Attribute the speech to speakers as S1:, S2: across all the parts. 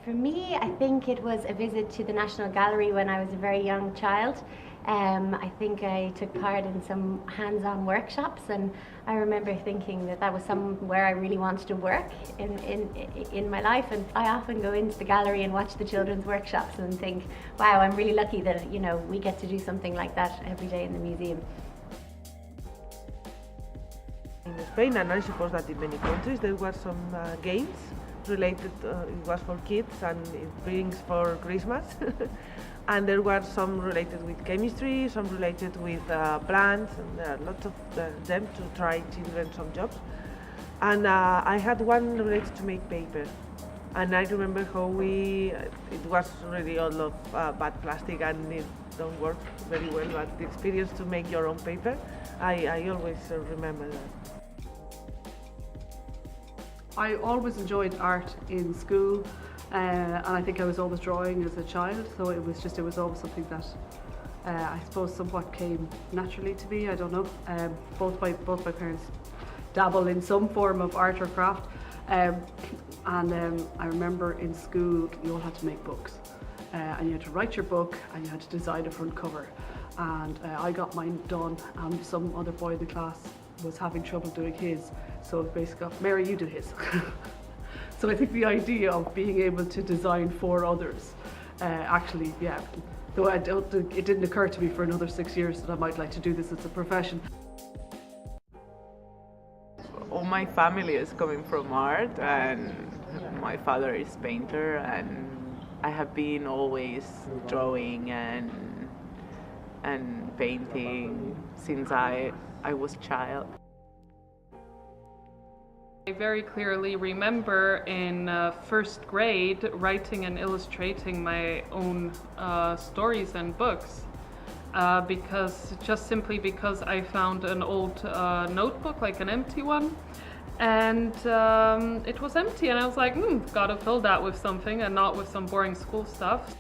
S1: For me, I think it was a visit to the National Gallery when I was a very young child. I think I took part in some hands-on workshops, and I remember thinking that that was somewhere I really wanted to work in my life. And I often go into the gallery and watch the children's workshops and think, wow, I'm really lucky that we get to do something like that every day in the museum.
S2: In Spain, and I suppose that in many countries, there were some games related, it was for kids and it brings for Christmas. And there were some related with chemistry, some related with plants, and there are lots of them to try children some jobs. And I had one related to make paper. And I remember how it was really all of bad plastic and it don't work very well, but the experience to make your own paper, I always remember that.
S3: I always enjoyed art in school, and I think I was always drawing as a child, so it was always something that I suppose somewhat came naturally to me. I don't know. Both my parents dabble in some form of art or craft, and I remember in school you all had to make books, and you had to write your book and you had to design a front cover, and I got mine done, and some other boy in the class was having trouble doing his, so basically, Mary, you did his. So I think the idea of being able to design for others, actually, yeah, though it didn't occur to me for another 6 years that I might like to do this as a profession.
S4: All my family is coming from art, and my father is painter, and I have been always drawing and painting since I was a child.
S5: I very clearly remember in first grade writing and illustrating my own stories and books simply because I found an old notebook, like an empty one, and it was empty, and I was like, gotta fill that with something and not with some boring school stuff.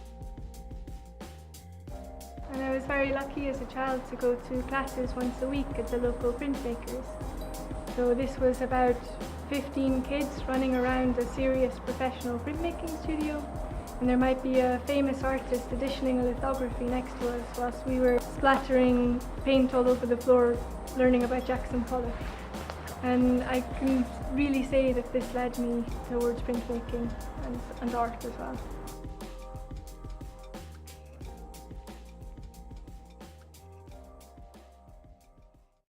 S6: And I was very lucky as a child to go to classes once a week at the local printmakers. So this was about 15 kids running around a serious professional printmaking studio, and there might be a famous artist editioning a lithography next to us whilst we were splattering paint all over the floor learning about Jackson Pollock. And I can really say that this led me towards printmaking and art as well.